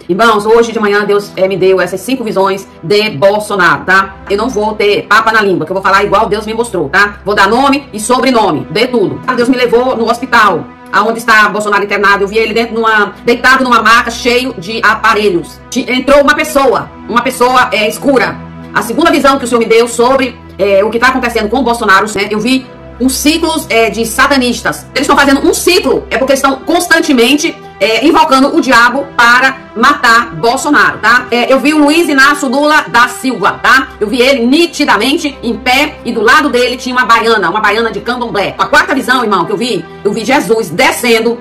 Irmãos, hoje de manhã Deus me deu essas 5 visões de Bolsonaro, tá? Eu não vou ter papa na língua, que eu vou falar igual Deus me mostrou, tá? Vou dar nome e sobrenome, de tudo. Deus me levou no hospital, aonde está Bolsonaro internado. Eu vi ele deitado numa maca cheio de aparelhos. Entrou uma pessoa escura. A segunda visão que o Senhor me deu sobre o que está acontecendo com o Bolsonaro, né? Eu vi uns ciclos de satanistas. Eles estão fazendo um ciclo, porque eles estão constantemente invocando o diabo para matar Bolsonaro, tá? Eu vi o Luiz Inácio Lula da Silva, tá? Eu vi ele nitidamente em pé e do lado dele tinha uma baiana de candomblé. A quarta visão, irmão, que eu vi Jesus descendo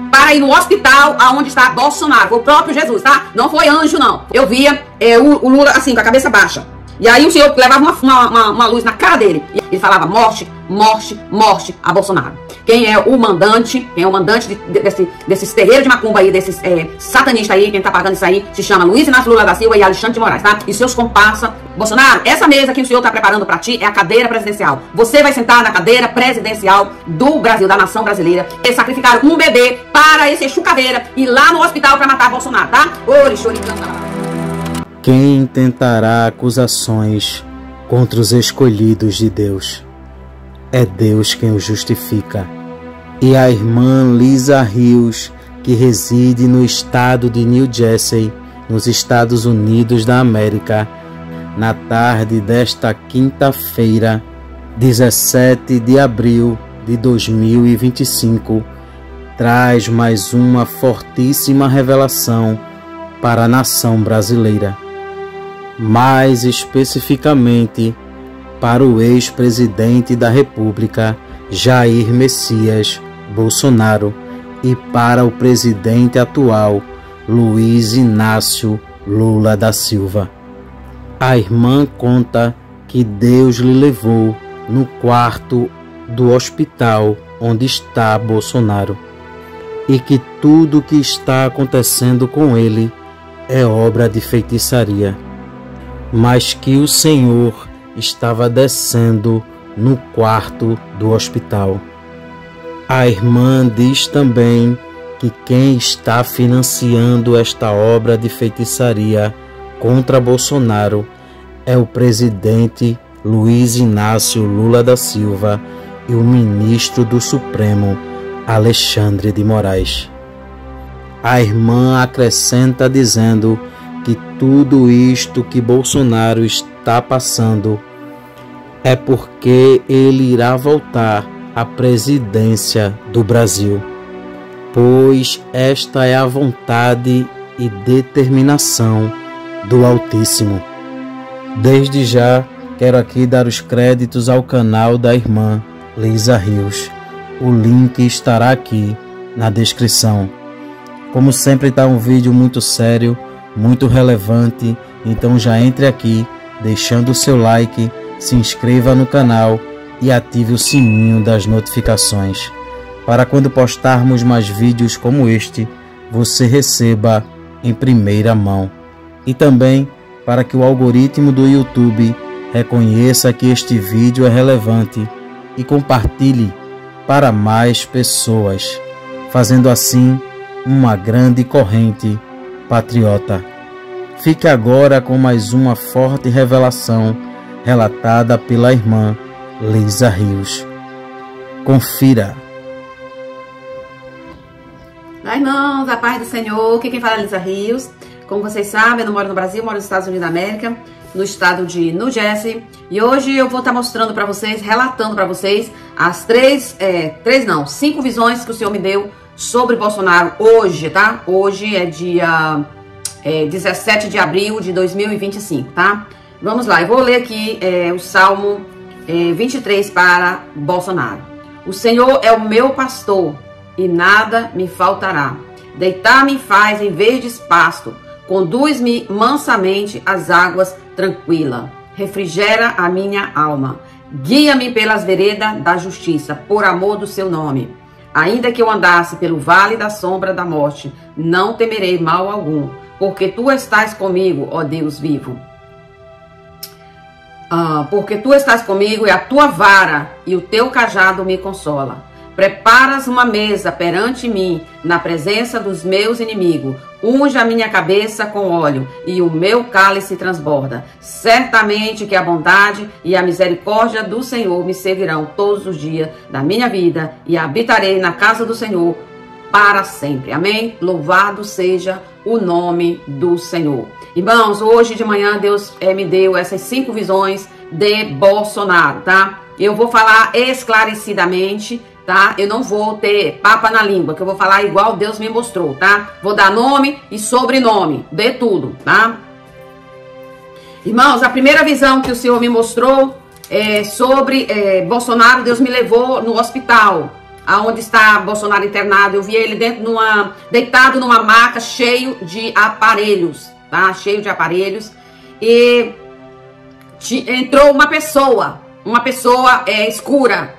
para ir no hospital aonde está Bolsonaro. Foi o próprio Jesus, tá? Não foi anjo, não. Eu via o Lula assim, com a cabeça baixa. E aí o Senhor levava uma luz na cara dele. E ele falava morte, morte, morte a Bolsonaro. Quem é o mandante desses terreiros de macumba aí, desses satanistas aí, quem tá pagando isso aí, se chama Luiz Inácio Lula da Silva e Alexandre de Moraes, tá? E seus comparsa. Bolsonaro, essa mesa que o Senhor tá preparando pra ti é a cadeira presidencial. Você vai sentar na cadeira presidencial do Brasil, da nação brasileira. Eles sacrificaram um bebê para esse chucaveira e lá no hospital pra matar Bolsonaro, tá? Quem intentará acusações contra os escolhidos de Deus? É Deus quem o justifica. E a irmã Lisa Rios, que reside no estado de New Jersey, nos Estados Unidos da América, na tarde desta quinta-feira, 17 de abril de 2025, traz mais uma fortíssima revelação para a nação brasileira. Mais especificamente para o ex-presidente da República, Jair Messias Bolsonaro, e para o presidente atual, Luiz Inácio Lula da Silva. A irmã conta que Deus lhe levou no quarto do hospital onde está Bolsonaro e que tudo o que está acontecendo com ele é obra de feitiçaria, mas que o Senhor estava descendo no quarto do hospital. A irmã diz também que quem está financiando esta obra de feitiçaria contra Bolsonaro é o presidente Luiz Inácio Lula da Silva e o ministro do Supremo, Alexandre de Moraes. A irmã acrescenta dizendo que tudo isto que Bolsonaro está passando é porque ele irá voltar à presidência do Brasil, pois esta é a vontade e determinação do Altíssimo. Desde já, quero aqui dar os créditos ao canal da irmã Lisa Rios. O link estará aqui na descrição. Como sempre, está um vídeo muito sério, muito relevante, então já entre aqui, deixando o seu like, se inscreva no canal e ative o sininho das notificações, para quando postarmos mais vídeos como este, você receba em primeira mão. E também para que o algoritmo do YouTube reconheça que este vídeo é relevante e compartilhe para mais pessoas, fazendo assim uma grande corrente patriota. Fique agora com mais uma forte revelação relatada pela irmã Lisa Rios. Confira. Olá, irmãos, a paz do Senhor. Aqui quem fala é Lisa Rios. Como vocês sabem, eu não moro no Brasil, moro nos Estados Unidos da América, no estado de New Jersey. E hoje eu vou estar mostrando para vocês, relatando para vocês as 5 visões que o Senhor me deu sobre Bolsonaro hoje, tá? Hoje é dia 17 de abril de 2025, tá? Vamos lá, eu vou ler aqui o Salmo 23 para Bolsonaro. O Senhor é o meu pastor e nada me faltará. Deitar-me faz em verdes pasto, conduz-me mansamente às águas tranquilas. Refrigera a minha alma. Guia-me pelas veredas da justiça, por amor do seu nome. Ainda que eu andasse pelo vale da sombra da morte, não temerei mal algum, porque tu estás comigo, ó Deus vivo. Porque tu estás comigo e a tua vara e o teu cajado me consola. Preparas uma mesa perante mim, na presença dos meus inimigos. Unge a minha cabeça com óleo, e o meu cálice transborda. Certamente que a bondade e a misericórdia do Senhor me seguirão todos os dias da minha vida, e habitarei na casa do Senhor para sempre. Amém? Louvado seja o nome do Senhor. Irmãos, hoje de manhã Deus me deu essas 5 visões de Bolsonaro, tá? Eu vou falar esclarecidamente, tá? Eu não vou ter papa na língua, que eu vou falar igual Deus me mostrou, tá? Vou dar nome e sobrenome, de tudo, tá? Irmãos, a primeira visão que o Senhor me mostrou é sobre Bolsonaro. Deus me levou no hospital, aonde está Bolsonaro internado. Eu vi ele deitado numa maca cheio de aparelhos, tá? Cheio de aparelhos. E entrou uma pessoa escura,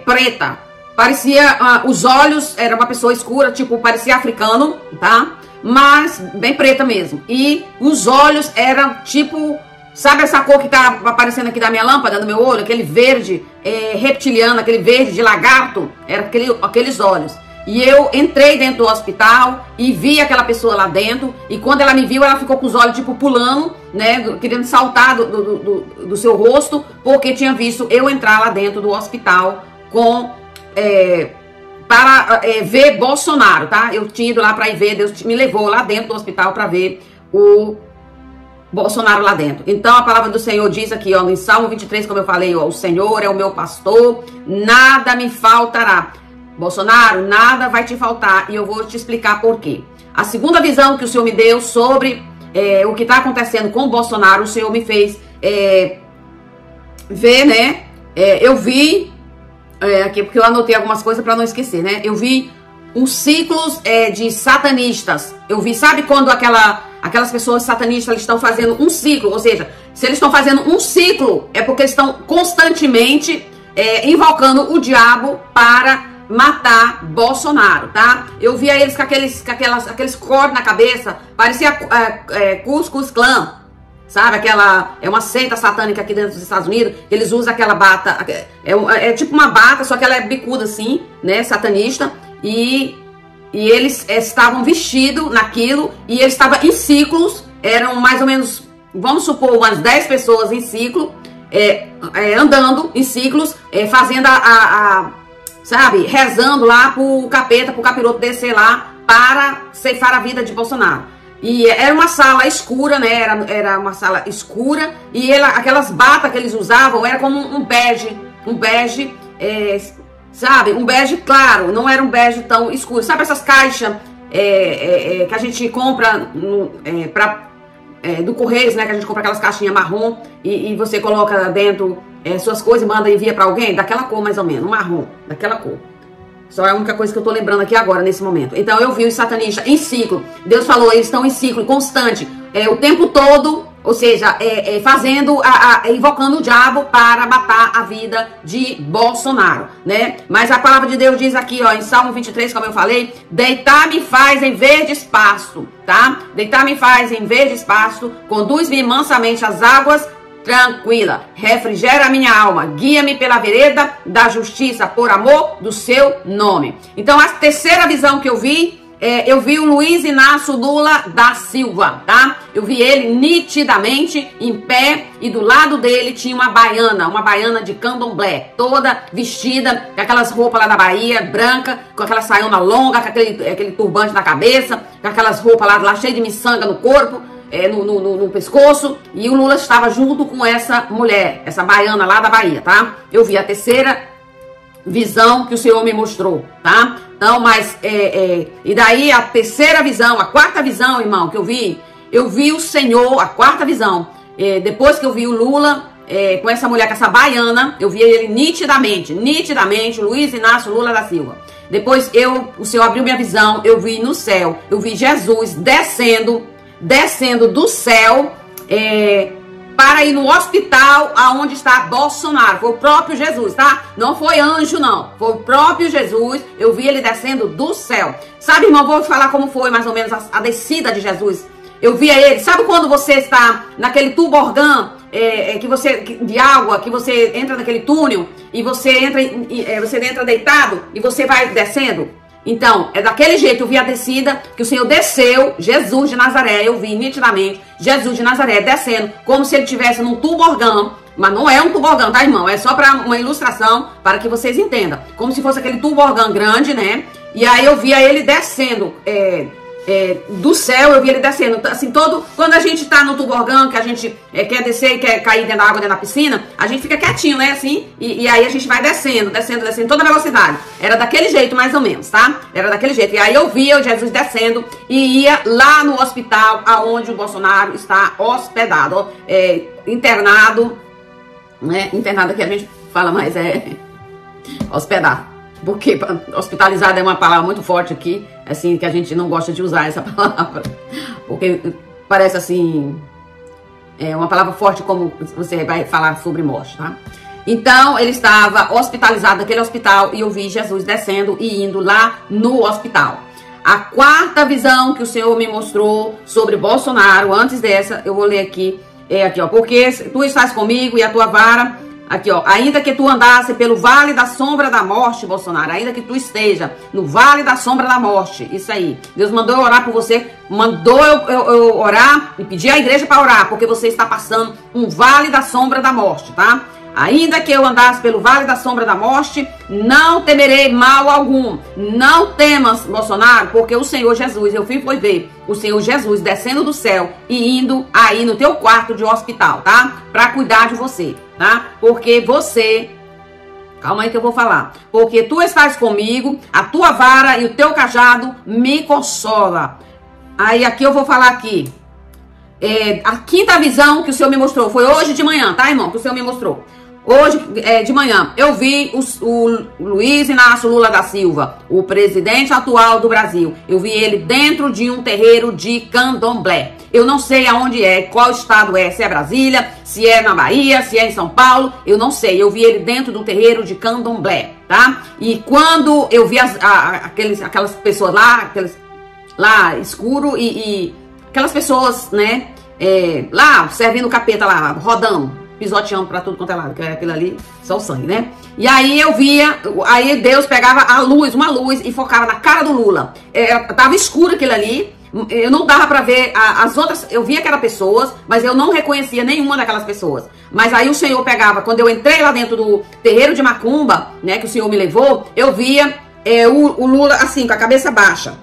preta. Parecia, os olhos, era uma pessoa escura, tipo, parecia africano, tá? Mas bem preta mesmo. E os olhos eram tipo, sabe essa cor que tá aparecendo aqui da minha lâmpada, do meu olho? Aquele verde reptiliano, aquele verde de lagarto. Era aqueles olhos. E eu entrei dentro do hospital e vi aquela pessoa lá dentro. E quando ela me viu, ela ficou com os olhos tipo pulando, né? Querendo saltar do seu rosto, porque tinha visto eu entrar lá dentro do hospital para ver Bolsonaro, tá? Eu tinha ido lá para ir ver, Deus me levou lá dentro do hospital para ver o Bolsonaro lá dentro. Então a palavra do Senhor diz aqui, ó, em Salmo 23, como eu falei, ó, o Senhor é o meu pastor, nada me faltará. Bolsonaro, nada vai te faltar, e eu vou te explicar por quê. A segunda visão que o Senhor me deu sobre o que está acontecendo com o Bolsonaro, o Senhor me fez ver, né? Eu vi, aqui porque eu anotei algumas coisas para não esquecer, né? Eu vi uns ciclos de satanistas. Eu vi, sabe quando aquelas pessoas satanistas eles estão fazendo um ciclo, ou seja, se eles estão fazendo um ciclo, é porque eles estão constantemente invocando o diabo para matar Bolsonaro, tá? Eu via eles com aqueles cortes na cabeça, parecia Ku Klux Klan, sabe? É uma seita satânica aqui dentro dos Estados Unidos, eles usam aquela bata, é tipo uma bata, só que ela é bicuda assim, né? Satanista, e eles estavam vestidos naquilo, e eles estavam em ciclos, eram mais ou menos, vamos supor, umas 10 pessoas em ciclo, andando em ciclos, fazendo sabe, rezando lá pro capeta, pro capiroto descer lá para ceifar a vida de Bolsonaro. E era uma sala escura, né? Era uma sala escura, e aquelas batas que eles usavam era como um bege, sabe? Um bege claro, não era um bege tão escuro. Sabe essas caixas que a gente compra do Correios, né? Que a gente compra aquelas caixinhas marrom e você coloca dentro suas coisas e manda e envia pra alguém? Daquela cor mais ou menos, marrom, daquela cor. Só é a única coisa que eu tô lembrando aqui agora, nesse momento. Então eu vi os satanistas em ciclo. Deus falou, eles estão em ciclo constante, o tempo todo, ou seja, invocando o diabo para matar a vida de Bolsonaro, né? Mas a palavra de Deus diz aqui, ó, em Salmo 23, como eu falei, deitar-me faz em verde espaço, tá? Deitar-me faz em verde espaço, conduz-me mansamente às águas tranquila, refrigera a minha alma, guia-me pela vereda da justiça, por amor do seu nome. Então a terceira visão que eu vi o Luiz Inácio Lula da Silva, tá? Eu vi ele nitidamente em pé, e do lado dele tinha uma baiana de candomblé, toda vestida com aquelas roupas lá da Bahia, branca, com aquela saiona longa, com aquele turbante na cabeça, com aquelas roupas lá cheias de miçanga no corpo, no pescoço, e o Lula estava junto com essa mulher, essa baiana lá da Bahia, tá? Eu vi a terceira visão que o Senhor me mostrou, tá? Então, mas, e daí a terceira visão, a quarta visão, irmão, que eu vi o Senhor, a quarta visão, depois que eu vi o Lula, com essa mulher, com essa baiana, eu vi ele nitidamente, o Luiz Inácio Lula da Silva. Depois o Senhor abriu minha visão, eu vi no céu, eu vi Jesus descendo do céu, para ir no hospital aonde está Bolsonaro. Foi o próprio Jesus, tá? Não foi anjo, não. Foi o próprio Jesus. Eu vi ele descendo do céu. Sabe, irmão, vou falar como foi mais ou menos a descida de Jesus. Eu via ele. Sabe quando você está naquele tubo orgã, de água, que você entra naquele túnel e você entra deitado e você vai descendo. Então, é daquele jeito, eu vi a descida, que o Senhor desceu, Jesus de Nazaré, eu vi nitidamente, Jesus de Nazaré descendo, como se ele estivesse num tuborgão, mas não é um tuborgão, tá, irmão? É só para uma ilustração, para que vocês entendam. Como se fosse aquele tuborgão grande, né? E aí eu via ele descendo, do céu, eu vi ele descendo, assim, quando a gente tá no tuborgão, que a gente quer descer e quer cair dentro da água, dentro da piscina, a gente fica quietinho, né, assim, e aí a gente vai descendo, toda velocidade. Era daquele jeito, mais ou menos, tá? Era daquele jeito. E aí eu via o Jesus descendo e ia lá no hospital, aonde o Bolsonaro está hospedado, internado, né? Internado aqui a gente fala mais, hospedar. Porque hospitalizado é uma palavra muito forte aqui, assim, que a gente não gosta de usar essa palavra. Porque parece assim, uma palavra forte como você vai falar sobre morte, tá? Então, ele estava hospitalizado naquele hospital e eu vi Jesus descendo e indo lá no hospital. A quarta visão que o Senhor me mostrou sobre Bolsonaro, antes dessa, eu vou ler aqui, aqui, ó. Porque tu estás comigo e a tua vara... Aqui, ó, ainda que tu andasse pelo vale da sombra da morte, Bolsonaro, ainda que tu esteja no vale da sombra da morte, isso aí. Deus mandou eu orar por você, mandou eu orar e pedir à igreja para orar, porque você está passando um vale da sombra da morte, tá? Ainda que eu andasse pelo vale da sombra da morte, não temerei mal algum. Não temas, Bolsonaro, porque o Senhor Jesus, eu fui ver o Senhor Jesus descendo do céu e indo aí no teu quarto de hospital, tá? Pra cuidar de você, tá? Porque você... Calma aí que eu vou falar. Porque tu estás comigo, a tua vara e o teu cajado me consola. Aí aqui eu vou falar aqui. A quinta visão que o Senhor me mostrou foi hoje de manhã, tá, irmão? Que o Senhor me mostrou. Hoje de manhã eu vi o Luiz Inácio Lula da Silva, o presidente atual do Brasil. Eu vi ele dentro de um terreiro de candomblé. Eu não sei aonde qual estado se é Brasília, se é na Bahia, se é em São Paulo, eu não sei. Eu vi ele dentro do terreiro de candomblé, tá? E quando eu vi aquelas pessoas lá escuro e aquelas pessoas, né, lá servindo o capeta lá, rodando, pisoteando pra tudo quanto é lado, que é aquilo ali, só o sangue, né? E aí eu via, aí Deus pegava uma luz e focava na cara do Lula. Tava escuro aquilo ali, eu não dava pra ver as outras, eu via que eram pessoas, mas eu não reconhecia nenhuma daquelas pessoas. Mas aí o Senhor pegava, quando eu entrei lá dentro do terreiro de Macumba, né, que o Senhor me levou, eu via o Lula assim, com a cabeça baixa.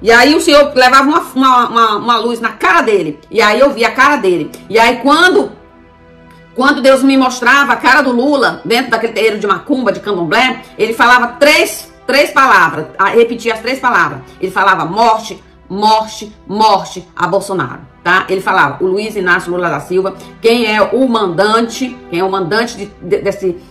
E aí o Senhor levava uma luz na cara dele, e aí eu via a cara dele. E aí quando Deus me mostrava a cara do Lula dentro daquele terreiro de Macumba, de candomblé, ele falava três palavras, repetia as 3 palavras. Ele falava morte, morte, morte a Bolsonaro, tá? Ele falava, o Luiz Inácio Lula da Silva, quem é o mandante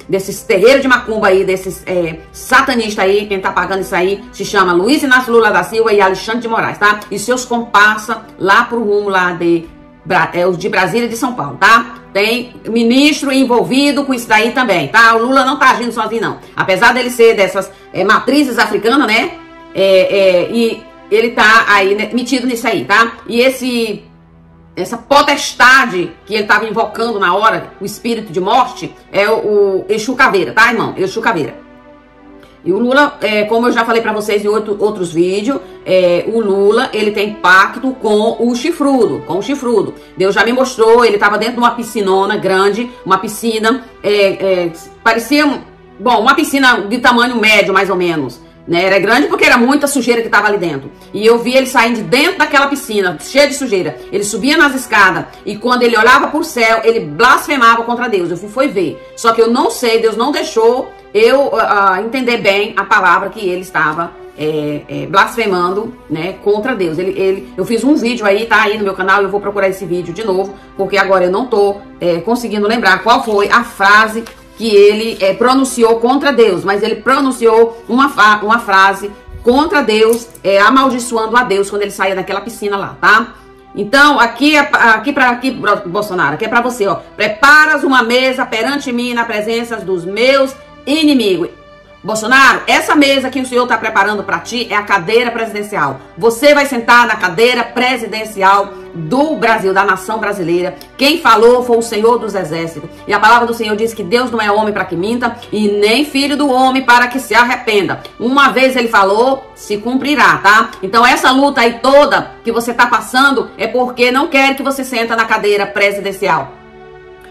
desses terreiros de Macumba aí, desses satanistas aí, quem tá pagando isso aí, se chama Luiz Inácio Lula da Silva e Alexandre de Moraes, tá? E seus comparsa lá pro rumo lá de Brasília e de São Paulo, tá? Tem ministro envolvido com isso daí também, tá? O Lula não tá agindo sozinho, não. Apesar dele ser dessas matrizes africanas, né? E ele tá aí, né, metido nisso aí, tá? E essa potestade que ele tava invocando na hora, o espírito de morte, é o Exu Caveira, tá, irmão? Exu Caveira. E o Lula, como eu já falei pra vocês em outros vídeos, o Lula, ele tem pacto com o chifrudo, Deus já me mostrou, ele tava dentro de uma piscinona grande, uma piscina, parecia, uma piscina de tamanho médio, mais ou menos, né? Era grande porque era muita sujeira que tava ali dentro. E eu vi ele saindo de dentro daquela piscina, cheia de sujeira. Ele subia nas escadas e quando ele olhava pro céu, ele blasfemava contra Deus. Eu fui ver. Só que eu não sei, Deus não deixou eu entender bem a palavra que ele estava blasfemando, né, contra Deus. Eu fiz um vídeo aí, tá aí no meu canal, eu vou procurar esse vídeo de novo, porque agora eu não tô conseguindo lembrar qual foi a frase que ele pronunciou contra Deus, mas ele pronunciou uma frase contra Deus, amaldiçoando a Deus quando ele saía daquela piscina lá, tá? Então, aqui Bolsonaro, aqui é pra você, ó. Preparas uma mesa perante mim na presença dos meus inimigos. Bolsonaro, essa mesa que o senhor está preparando para ti é a cadeira presidencial. Você vai sentar na cadeira presidencial do Brasil, da nação brasileira. Quem falou foi o Senhor dos Exércitos. E a palavra do Senhor diz que Deus não é homem para que minta e nem filho do homem para que se arrependa. Uma vez ele falou, se cumprirá, tá? Então essa luta aí toda que você está passando é porque não quer que você senta na cadeira presidencial.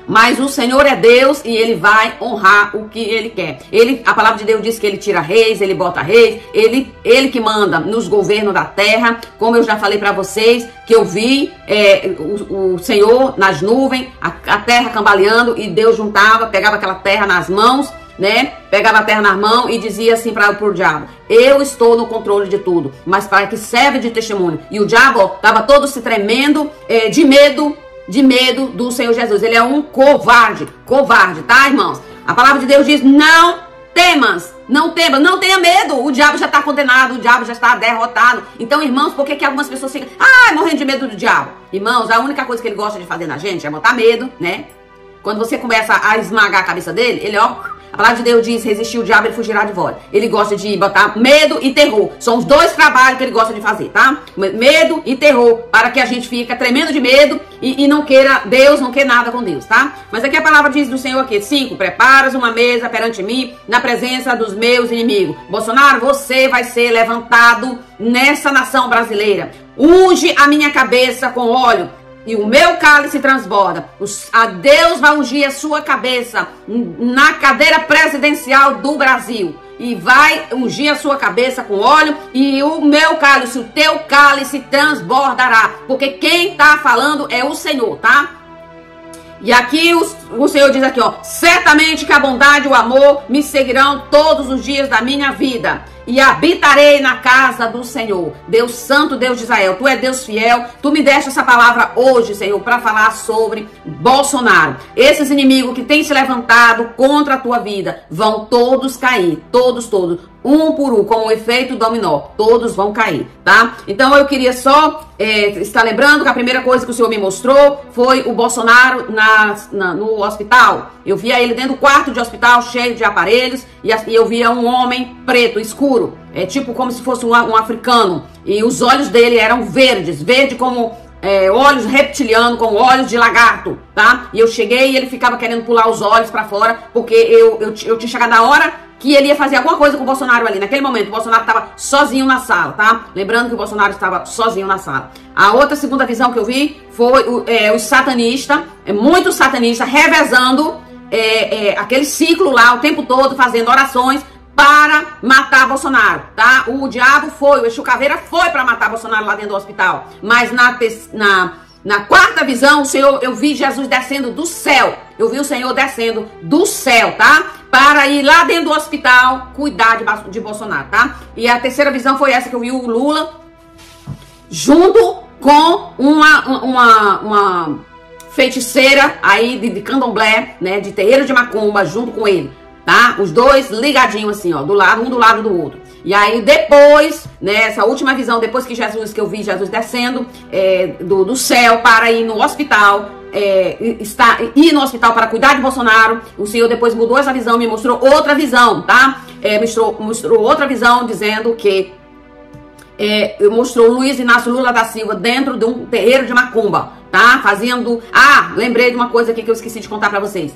Mas o Senhor é Deus e Ele vai honrar o que Ele quer. A palavra de Deus diz que Ele tira reis, Ele bota reis, Ele que manda nos governos da terra. Como eu já falei para vocês, que eu vi o Senhor nas nuvens, a terra cambaleando, e Deus juntava, pegava aquela terra nas mãos, né? Pegava a terra nas mãos e dizia assim para o diabo: eu estou no controle de tudo, mas para que serve de testemunho. E o diabo estava todo se tremendo de medo do Senhor Jesus. Ele é um covarde, tá, irmãos? A palavra de Deus diz: não temas, não tenha medo. O diabo já está condenado, o diabo já está derrotado. Então, irmãos, por que algumas pessoas ficam morrendo de medo do diabo? Irmãos, a única coisa que ele gosta de fazer na gente é botar medo, né? Quando você começa a esmagar a cabeça dele, ele, a palavra de Deus diz: resistir o diabo, ele fugirá de vós. Ele gosta de botar medo e terror. São os dois trabalhos que ele gosta de fazer, tá? Medo e terror, para que a gente fique tremendo de medo e não queira Deus, não quer nada com Deus, tá? Mas aqui a palavra diz do Senhor aqui: 5, preparas uma mesa perante mim, na presença dos meus inimigos. Bolsonaro, você vai ser levantado nessa nação brasileira. Unge a minha cabeça com óleo e o meu cálice transborda. A Deus vai ungir a sua cabeça na cadeira presidencial do Brasil. E vai ungir a sua cabeça com óleo e o meu cálice, o teu cálice transbordará. Porque quem tá falando é o Senhor, tá? E aqui o Senhor diz aqui, certamente que a bondade e o amor me seguirão todos os dias da minha vida. E habitarei na casa do Senhor. Deus Santo, Deus de Israel, tu é Deus fiel. Tu me deste essa palavra hoje, Senhor, para falar sobre Bolsonaro. Esses inimigos que têm se levantado contra a tua vida vão todos cair, todos, um por um, como o efeito dominó, todos vão cair, tá? Então eu queria só estar lembrando que a primeira coisa que o Senhor me mostrou foi o Bolsonaro no hospital. Eu via ele dentro do quarto de hospital, cheio de aparelhos, e eu via um homem preto, escuro, tipo como se fosse um africano, e os olhos dele eram verdes, verde como olhos reptilianos, com olhos de lagarto, tá? E eu cheguei e ele ficava querendo pular os olhos pra fora, porque eu tinha chegado na hora que ele ia fazer alguma coisa com o Bolsonaro ali. Naquele momento, o Bolsonaro estava sozinho na sala, tá? Lembrando que o Bolsonaro estava sozinho na sala. A outra segunda visão que eu vi foi os satanistas, muitos satanistas, revezando aquele ciclo lá o tempo todo, fazendo orações para matar Bolsonaro, tá? O diabo o Exu Caveira foi para matar Bolsonaro lá dentro do hospital. Mas na quarta visão, eu vi Jesus descendo do céu. Eu vi o Senhor descendo do céu, tá? Para ir lá dentro do hospital cuidar de Bolsonaro, tá? E a terceira visão foi essa que eu vi o Lula junto com uma feiticeira aí de candomblé, né? De terreiro de macumba, junto com ele, tá? Os dois ligadinhos assim, um do lado do outro. E aí depois, né, essa última visão, depois que eu vi Jesus descendo do céu para ir no hospital, ir no hospital para cuidar de Bolsonaro, o Senhor depois mudou essa visão, me mostrou outra visão, tá? Mostrou outra visão dizendo que mostrou Luiz Inácio Lula da Silva dentro de um terreiro de macumba, tá? Lembrei de uma coisa aqui que eu esqueci de contar pra vocês.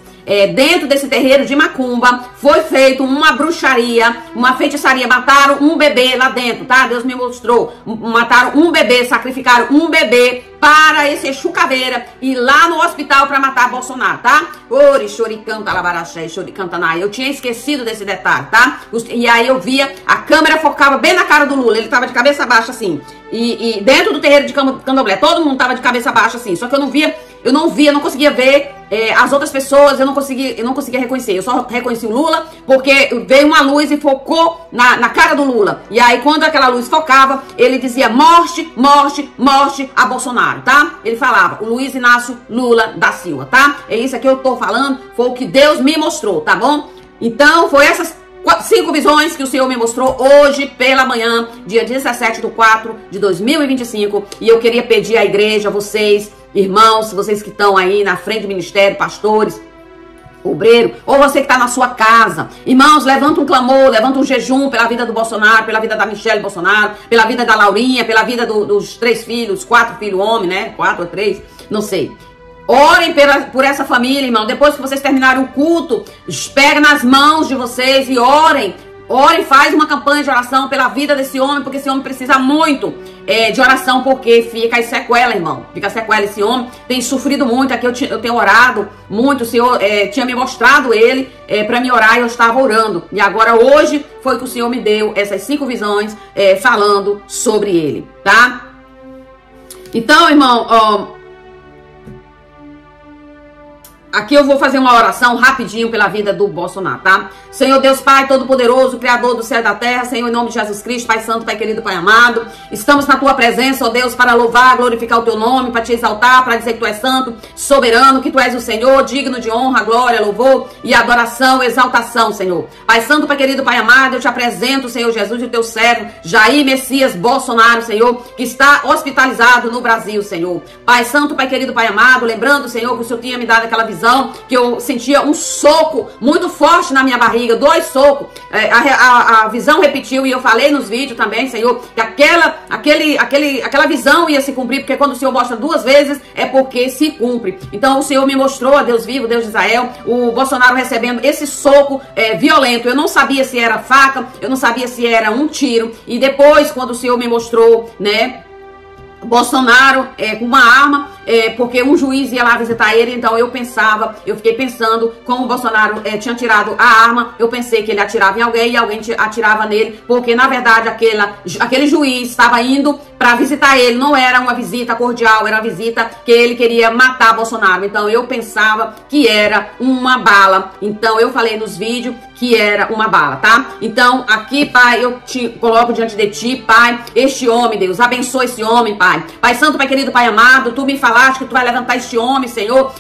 Dentro desse terreiro de macumba foi feito uma bruxaria, uma feitiçaria, mataram um bebê lá dentro, tá? Deus me mostrou, mataram um bebê, sacrificaram um bebê para esse Exu Caveira ir lá no hospital para matar Bolsonaro, tá? Ori, choricanta, labaraxé, choricanta, eu tinha esquecido desse detalhe, tá? E aí eu via, a câmera focava bem na cara do Lula, ele tava de cabeça baixa assim, e dentro do terreiro de candomblé, todo mundo tava de cabeça baixa assim, só que eu não conseguia ver as outras pessoas, eu não conseguia reconhecer. Eu só reconheci o Lula porque veio uma luz e focou na cara do Lula. E aí quando aquela luz focava, ele dizia morte, morte, morte a Bolsonaro, tá? Ele falava, o Luiz Inácio Lula da Silva, tá? É isso que eu tô falando, foi o que Deus me mostrou, tá bom? Então foi essas 5 visões que o Senhor me mostrou hoje pela manhã, dia 17/4/2025. E eu queria pedir à igreja, vocês, irmãos, vocês que estão aí na frente do ministério, pastores, obreiro, ou você que está na sua casa. Irmãos, levanta um clamor, levanta um jejum pela vida do Bolsonaro, pela vida da Michelle Bolsonaro, pela vida da Laurinha, pela vida dos 3 filhos, 4 filhos homem, né? 4 ou 3, não sei. Orem por essa família, irmão. Depois que vocês terminarem o culto, pega nas mãos de vocês e orem. Orem, faz uma campanha de oração pela vida desse homem, porque esse homem precisa muito de oração, porque fica as sequelas, irmão. Fica a sequela. Esse homem tem sofrido muito. Aqui eu tenho orado muito. O Senhor tinha me mostrado ele para me orar e eu estava orando. E agora hoje foi que o Senhor me deu essas 5 visões falando sobre ele, tá? Então, irmão, aqui eu vou fazer uma oração rapidinho pela vida do Bolsonaro, tá? Senhor Deus Pai Todo-Poderoso, Criador do céu e da terra, Senhor, em nome de Jesus Cristo, Pai Santo, Pai querido, Pai amado, estamos na Tua presença, ó Deus, para louvar, glorificar o Teu nome, para Te exaltar, para dizer que Tu és santo, soberano, que Tu és o Senhor, digno de honra, glória, louvor e adoração, exaltação, Senhor. Pai Santo, Pai querido, Pai amado, eu Te apresento, Senhor Jesus, e o Teu servo, Jair Messias Bolsonaro, Senhor, que está hospitalizado no Brasil, Senhor. Pai Santo, Pai querido, Pai amado, lembrando, Senhor, que o Senhor tinha me dado aquela visão, que eu sentia um soco muito forte na minha barriga, 2 socos. A visão repetiu e eu falei nos vídeos também, Senhor, que aquela visão ia se cumprir, porque quando o Senhor mostra 2 vezes é porque se cumpre. Então o Senhor me mostrou, a Deus vivo, Deus de Israel, o Bolsonaro recebendo esse soco violento. Eu não sabia se era faca, eu não sabia se era um tiro. E depois, quando o Senhor me mostrou, né, Bolsonaro com uma arma, porque um juiz ia lá visitar ele, então eu fiquei pensando, como o Bolsonaro tinha tirado a arma, eu pensei que ele atirava em alguém e alguém atirava nele, porque na verdade aquele juiz estava indo para visitar ele, não era uma visita cordial, era uma visita que ele queria matar Bolsonaro, então eu pensava que era uma bala, então eu falei nos vídeos que era uma bala, tá? Então aqui, Pai, eu te coloco diante de Ti, Pai, este homem, Deus, abençoa esse homem, Pai. Pai Santo, Pai querido, Pai amado, Tu me falaste que Tu vai levantar este homem, Senhor,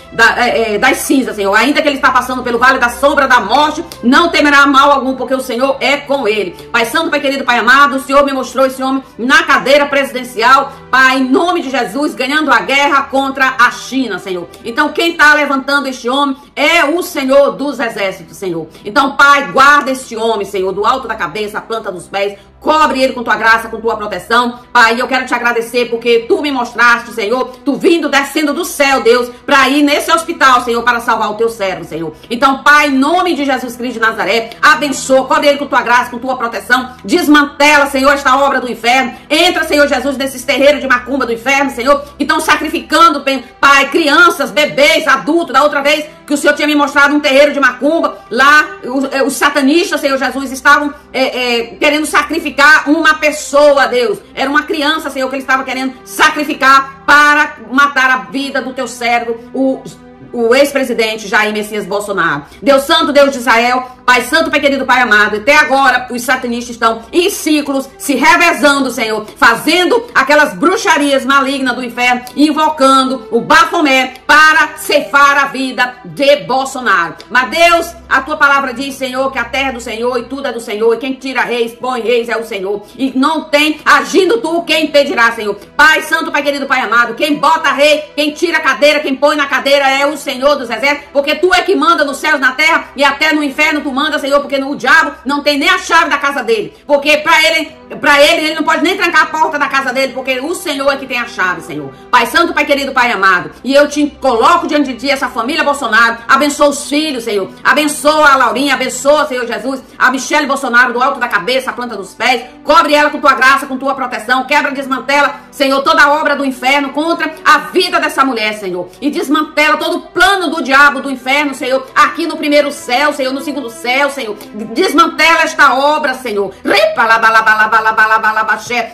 das cinzas, Senhor. Ainda que ele está passando pelo vale da sombra da morte, não temerá mal algum, porque o Senhor é com ele. Pai Santo, Pai querido, Pai amado, o Senhor me mostrou esse homem na cadeira presidencial, Pai, em nome de Jesus, ganhando a guerra contra a China, Senhor. Então quem está levantando este homem é o Senhor dos exércitos, Senhor. Então, Pai, guarda este homem, Senhor, do alto da cabeça, a planta dos pés, cobre ele com Tua graça, com Tua proteção. Pai, eu quero Te agradecer porque Tu me mostraste, Senhor, Tu vindo, descendo do céu, Deus, para ir nesse hospital, Senhor, para salvar o Teu servo, Senhor. Então, Pai, em nome de Jesus Cristo de Nazaré, abençoa, cobre ele com Tua graça, com Tua proteção, desmantela, Senhor, esta obra do inferno. Entra, Senhor Jesus, nesses terreiros de macumba do inferno, Senhor, que estão sacrificando, Pai, crianças, bebês, adultos. Da outra vez que o Senhor tinha me mostrado um terreiro de macumba, lá os satanistas, Senhor Jesus, estavam querendo sacrificar uma pessoa, Deus. Era uma criança, Senhor, que ele estava querendo sacrificar para matar a vida do Teu servo, o ex-presidente Jair Messias Bolsonaro. Deus Santo, Deus de Israel, Pai Santo, Pai querido, Pai amado, até agora os satanistas estão em ciclos, se revezando, Senhor, fazendo aquelas bruxarias malignas do inferno, invocando o Bafomé para ceifar a vida de Bolsonaro. Mas Deus, a Tua palavra diz, Senhor, que a terra é do Senhor e tudo é do Senhor, e quem tira reis, põe reis é o Senhor, e não tem, agindo Tu, quem impedirá, Senhor. Pai Santo, Pai querido, Pai amado, quem bota rei, quem tira a cadeira, quem põe na cadeira é o Senhor dos exércitos, porque Tu é que manda nos céus, na terra e até no inferno Tu manda, Senhor, porque o diabo não tem nem a chave da casa dele, porque para ele não pode nem trancar a porta da casa dele, porque o Senhor é que tem a chave, Senhor. Pai Santo, Pai querido, Pai amado, e eu Te coloco diante de Ti essa família Bolsonaro, abençoa os filhos, Senhor, abençoa a Laurinha, abençoa, Senhor Jesus, a Michelle Bolsonaro, do alto da cabeça, a planta dos pés, cobre ela com Tua graça, com Tua proteção, quebra, desmantela, Senhor, toda a obra do inferno contra a vida dessa mulher, Senhor, e desmantela todo o plano do diabo, do inferno, Senhor, aqui no primeiro céu, Senhor, no segundo céu, Senhor, desmantela esta obra, Senhor.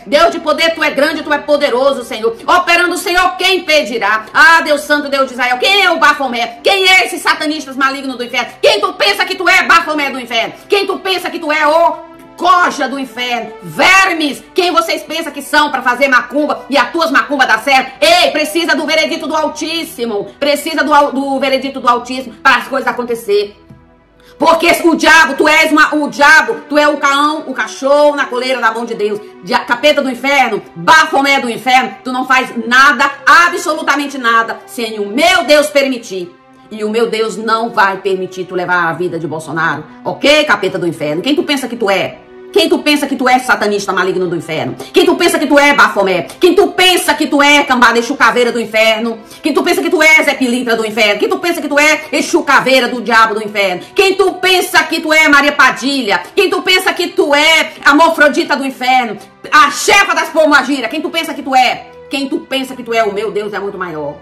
Deus de poder, Tu é grande, Tu é poderoso, Senhor, operando, Senhor, quem impedirá? Ah, Deus Santo, Deus de Israel, quem é o Bafomé? Quem é esses satanistas malignos do inferno? Quem Tu pensa que Tu é, Bafomé do inferno? Quem Tu pensa que Tu é, coja do inferno, vermes, quem vocês pensam que são para fazer macumba e as tuas macumbas dá certo? Ei, precisa do veredito do Altíssimo, precisa do veredito do Altíssimo para as coisas acontecer. Porque o diabo, tu és o diabo, tu é o cão, o cachorro na coleira da mão de Deus, capeta do inferno, Bafomé do inferno, tu não faz nada, absolutamente nada, sem o meu Deus permitir. E o meu Deus não vai permitir tu levar a vida de Bolsonaro. Ok, capeta do inferno? Quem tu pensa que tu é? Quem tu pensa que tu é, satanista maligno do inferno? Quem tu pensa que tu é, Bafomé? Quem tu pensa que tu é, cambada Exu caveira do inferno? Quem tu pensa que tu é, Zé Pilintra do inferno? Quem tu pensa que tu é, Exu caveira do diabo do inferno? Quem tu pensa que tu é, Maria Padilha? Quem tu pensa que tu é, a Mofrodita do inferno? A chefa das Pombagira? Quem tu pensa que tu é? Quem tu pensa que tu é? O meu Deus é muito maior.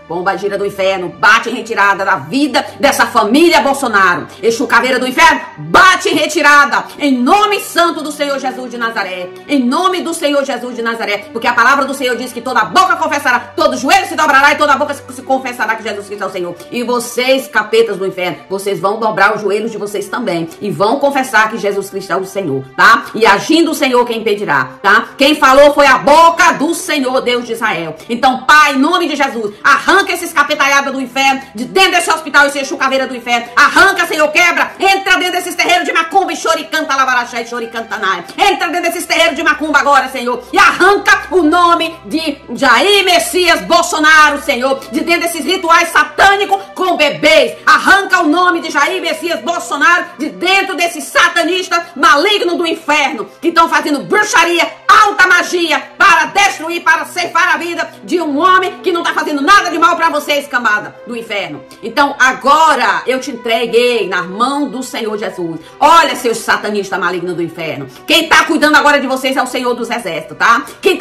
Pombagira do inferno, bate em retirada da vida dessa família Bolsonaro. Exu caveira do inferno, bate em retirada. Em nome santo do Senhor Jesus de Nazaré. Em nome do Senhor Jesus de Nazaré. Porque a palavra do Senhor diz que toda boca confessará, todo joelho se dobrará e toda boca se confessará que Jesus Cristo é o Senhor. E vocês, capetas do inferno, vocês vão dobrar os joelhos de vocês também. E vão confessar que Jesus Cristo é o Senhor, tá? E agindo o Senhor, quem impedirá, tá? Quem falou foi a boca do Senhor, Deus de Israel. Então, Pai, em nome de Jesus, arranca esses capetaiadas do inferno, de dentro desse hospital, esse Exu caveira do inferno. Arranca, Senhor, quebra. Entra dentro desses terreiros de macumba e choricanta, lavaraxá e choricantanaia. Entra dentro desses terreiros de macumba agora, Senhor. E arranca o nome de Jair Messias Bolsonaro, Senhor. De dentro desses rituais satânicos com bebês. Arranca o nome de Jair Messias Bolsonaro de dentro desses satanistas malignos do inferno que estão fazendo bruxaria, alta magia para destruir, para ceifar a vida de um homem que não está fazendo nada de mal para vocês, camada do inferno. Então agora eu te entreguei na mão do Senhor Jesus. Olha, seus satanistas malignos do inferno. Quem tá cuidando agora de vocês é o Senhor dos Exércitos, tá? Quem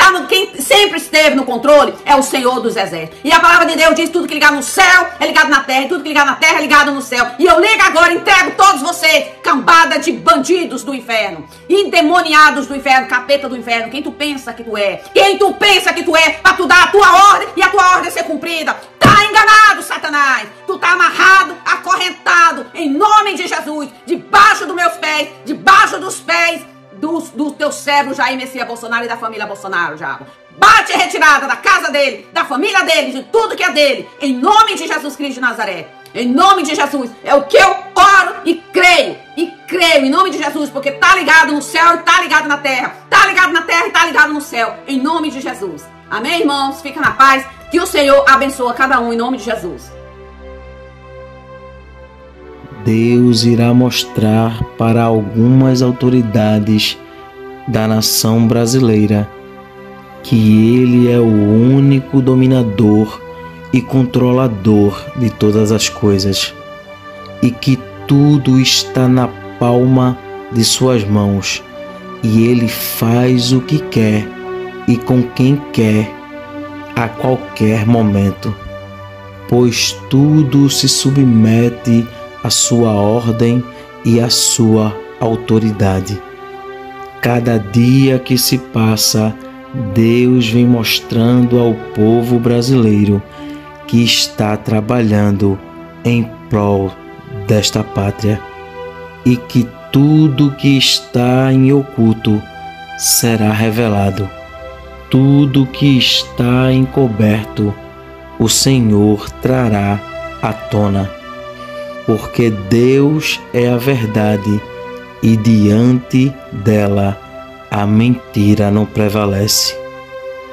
sempre esteve no controle é o Senhor dos Exércitos. E a palavra de Deus diz: tudo que ligar no céu é ligado na terra, e tudo que ligar na terra é ligado no céu. E eu ligo agora, entrego todos vocês, cambada de bandidos do inferno, endemoniados do inferno, capeta do inferno. Quem tu pensa que tu é? Quem tu pensa que tu é pra tu dar a tua ordem e a tua ordem ser cumprida? Tá enganado, Satanás. Tu tá amarrado, acorrentado, em nome de Jesus, debaixo dos meus pés, debaixo dos pés do teu servo Jair Messias Bolsonaro e da família Bolsonaro, diabo. Bate a retirada da casa dele, da família dele, de tudo que é dele, em nome de Jesus Cristo de Nazaré. Em nome de Jesus, é o que eu oro e creio em nome de Jesus, porque tá ligado no céu e tá ligado na terra, tá ligado na terra e tá ligado no céu, em nome de Jesus. Amém, irmãos? Fica na paz, que o Senhor abençoa cada um em nome de Jesus. Deus irá mostrar para algumas autoridades da nação brasileira que Ele é o único dominador e controlador de todas as coisas, e que tudo está na palma de suas mãos, e Ele faz o que quer e com quem quer a qualquer momento, pois tudo se submete à sua ordem e à sua autoridade. Cada dia que se passa, Deus vem mostrando ao povo brasileiro que está trabalhando em prol desta pátria, e que tudo que está em oculto será revelado. Tudo que está encoberto, o Senhor trará à tona, porque Deus é a verdade e diante dela a mentira não prevalece.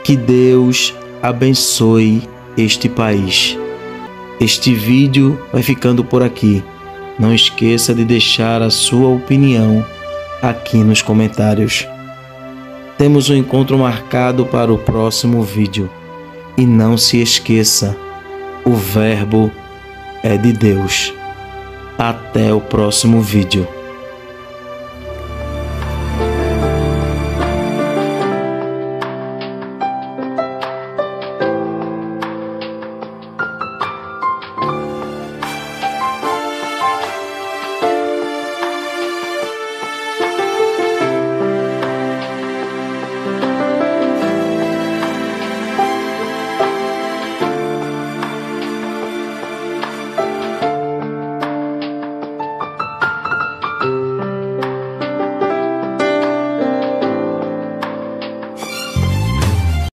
Que Deus abençoe este país. Este vídeo vai ficando por aqui. Não esqueça de deixar a sua opinião aqui nos comentários. Temos um encontro marcado para o próximo vídeo. E não se esqueça, o Verbo é de Deus. Até o próximo vídeo.